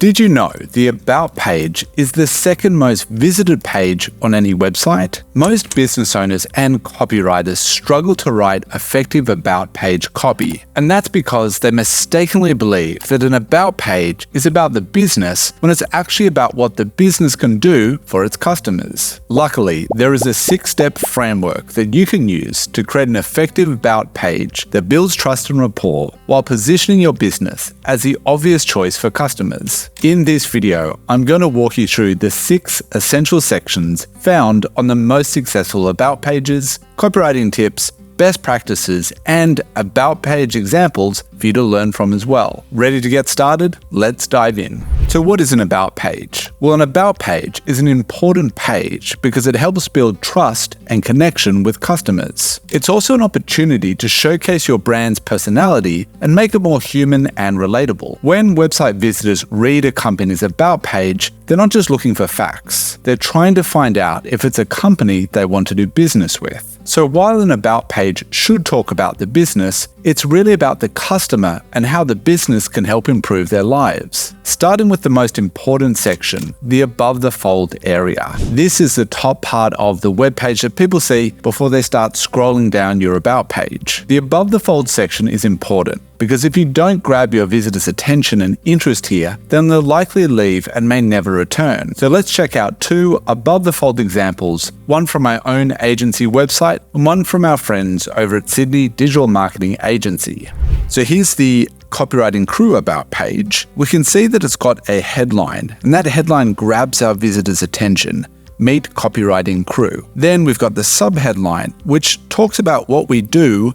Did you know the About page is the second most visited page on any website? Most business owners and copywriters struggle to write effective About page copy, and that's because they mistakenly believe that an About page is about the business when it's actually about what the business can do for its customers. Luckily, there is a 6-step framework that you can use to create an effective About page that builds trust and rapport while positioning your business as the obvious choice for customers. In this video, I'm going to walk you through the 6 essential sections found on the most successful About pages, copywriting tips, best practices, and About page examples for you to learn from as well. Ready to get started? Let's dive in. So what is an About page? Well, an About page is an important page because it helps build trust and connection with customers. It's also an opportunity to showcase your brand's personality and make it more human and relatable. When website visitors read a company's About page, they're not just looking for facts. They're trying to find out if it's a company they want to do business with. So while an About page should talk about the business, it's really about the customer and how the business can help improve their lives. Starting with the most important section, the above the fold area. This is the top part of the web page that people see before they start scrolling down your About page. The above the fold section is important because if you don't grab your visitors' attention and interest here, then they'll likely leave and may never return. So let's check out 2 above the fold examples, one from my own agency website and one from our friends over at Sydney Digital Marketing Agency. So here's the Copywriting Crew About page. We can see that it's got a headline, and that headline grabs our visitors' attention. Meet Copywriting Crew. Then we've got the subheadline, which talks about what we do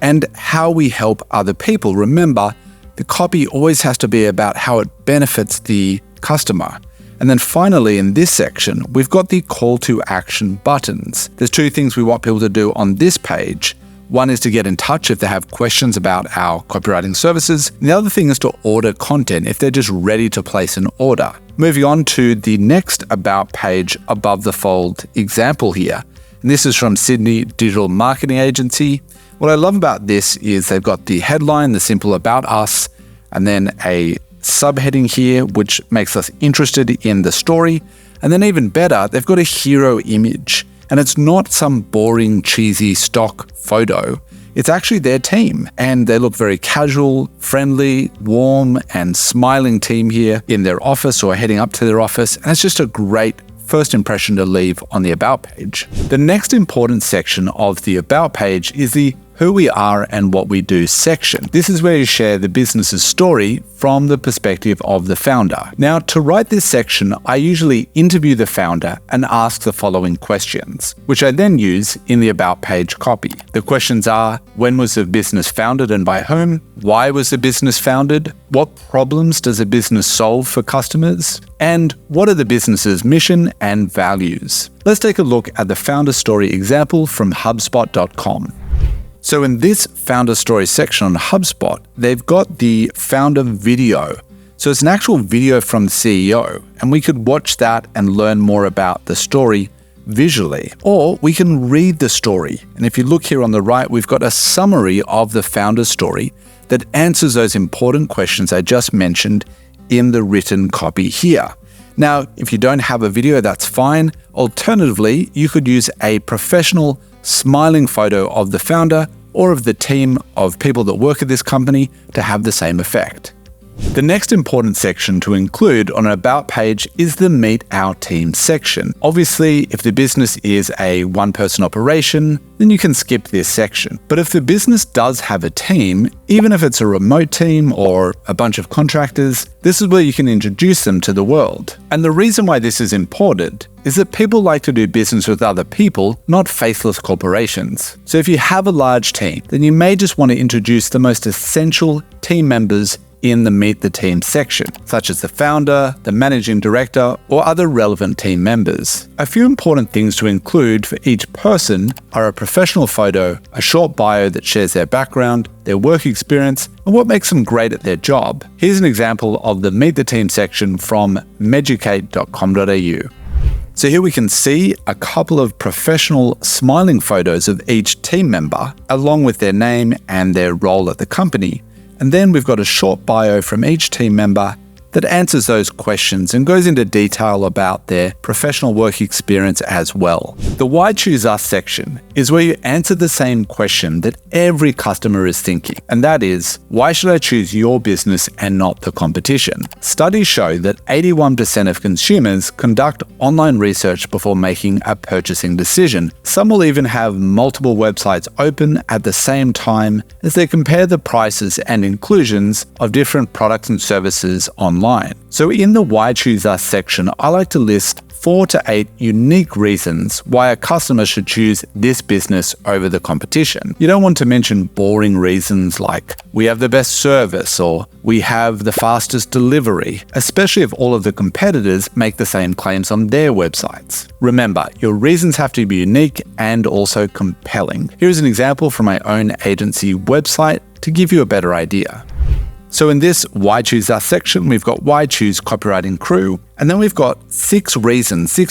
and how we help other people. Remember, the copy always has to be about how it benefits the customer. And then finally, in this section, we've got the call to action buttons. There's 2 things we want people to do on this page. One is to get in touch if they have questions about our copywriting services. And the other thing is to order content if they're just ready to place an order. Moving on to the next About page above the fold example here. And this is from Sydney Digital Marketing Agency. What I love about this is they've got the headline, the simple About Us, and then a subheading here, which makes us interested in the story. And then even better, they've got a hero image. And it's not some boring, cheesy stock photo. It's actually their team. And they look very casual, friendly, warm, and smiling team here in their office or heading up to their office. And it's just a great first impression to leave on the About page. The next important section of the About page is the Who We Are and What We Do section. This is where you share the business's story from the perspective of the founder. Now, to write this section, I usually interview the founder and ask the following questions, which I then use in the About page copy. The questions are: when was the business founded and by whom? Why was the business founded? What problems does a business solve for customers? And what are the business's mission and values? Let's take a look at the founder story example from HubSpot.com. So in this founder story section on HubSpot, they've got the founder video. So it's an actual video from the CEO, and we could watch that and learn more about the story visually. Or we can read the story. And if you look here on the right, we've got a summary of the founder's story that answers those important questions I just mentioned in the written copy here. Now, if you don't have a video, that's fine. Alternatively, you could use a professional smiling photo of the founder or of the team of people that work at this company to have the same effect. The next important section to include on an About page is the Meet Our Team section. Obviously, if the business is a one-person operation, then you can skip this section. But if the business does have a team, even if it's a remote team or a bunch of contractors, this is where you can introduce them to the world. And the reason why this is important is that people like to do business with other people, not faceless corporations. So if you have a large team, then you may just want to introduce the most essential team members in the Meet the Team section, such as the founder, the managing director, or other relevant team members. A few important things to include for each person are a professional photo, a short bio that shares their background, their work experience, and what makes them great at their job. Here's an example of the Meet the Team section from meducate.com.au. So here we can see a couple of professional smiling photos of each team member, along with their name and their role at the company. And then we've got a short bio from each team member that answers those questions and goes into detail about their professional work experience as well. The Why Choose Us section is where you answer the same question that every customer is thinking, and that is, why should I choose your business and not the competition? Studies show that 81% of consumers conduct online research before making a purchasing decision. Some will even have multiple websites open at the same time as they compare the prices and inclusions of different products and services online. So in the Why Choose Us section, I like to list 4 to 8 unique reasons why a customer should choose this business over the competition. You don't want to mention boring reasons like, we have the best service or we have the fastest delivery, especially if all of the competitors make the same claims on their websites. Remember, your reasons have to be unique and also compelling. Here's an example from my own agency website to give you a better idea. So in this Why Choose Us section, we've got why choose Copywriting Crew, and then we've got 6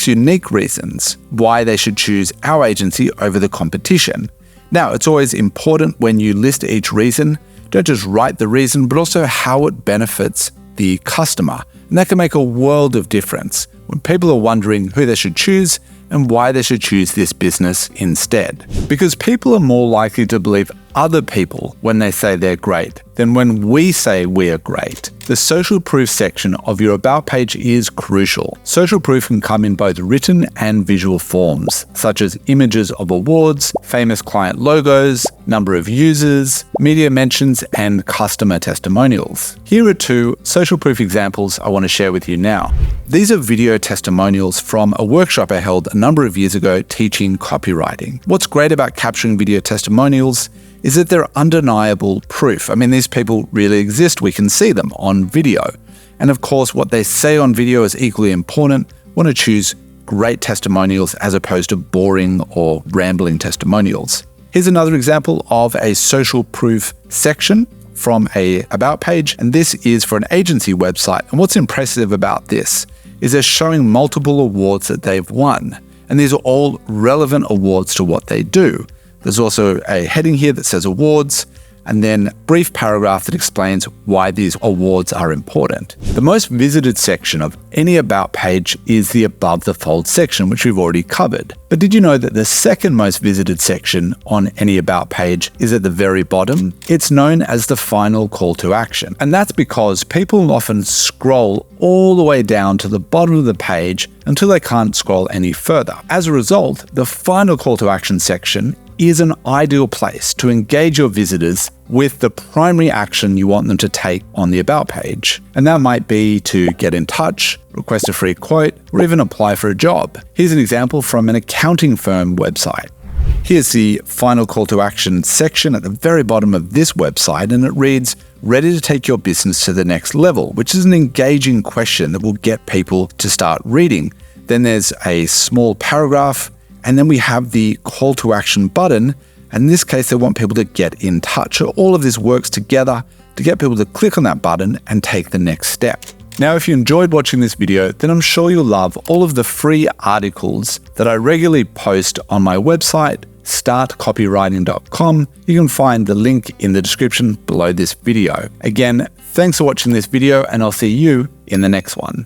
unique reasons why they should choose our agency over the competition. Now, it's always important when you list each reason, don't just write the reason, but also how it benefits the customer. And that can make a world of difference when people are wondering who they should choose and why they should choose this business instead. Because people are more likely to believe other people when they say they're great than when we say we are great. The social proof section of your About page is crucial. Social proof can come in both written and visual forms, such as images of awards, famous client logos, number of users, media mentions, and customer testimonials. Here are 2 social proof examples I want to share with you now. These are video testimonials from a workshop I held a number of years ago teaching copywriting. What's great about capturing video testimonials is that they're undeniable proof. I mean, these people really exist. We can see them on video. And of course, what they say on video is equally important. We want to choose great testimonials as opposed to boring or rambling testimonials. Here's another example of a social proof section from a About page, and this is for an agency website. And what's impressive about this is they're showing multiple awards that they've won. And these are all relevant awards to what they do. There's also a heading here that says awards, and then a brief paragraph that explains why these awards are important. The most visited section of any About page is the Above the Fold section, which we've already covered. But did you know that the second most visited section on any About page is at the very bottom? It's known as the final call to action. And that's because people often scroll all the way down to the bottom of the page until they can't scroll any further. As a result, the final call to action section is an ideal place to engage your visitors with the primary action you want them to take on the About page. And that might be to get in touch, request a free quote, or even apply for a job. Here's an example from an accounting firm website. Here's the final call to action section at the very bottom of this website, and it reads, ready to take your business to the next level, which is an engaging question that will get people to start reading. Then there's a small paragraph, and then we have the call to action button. And in this case, they want people to get in touch. So all of this works together to get people to click on that button and take the next step. Now, if you enjoyed watching this video, then I'm sure you'll love all of the free articles that I regularly post on my website, startcopywriting.com. You can find the link in the description below this video. Again, thanks for watching this video, and I'll see you in the next one.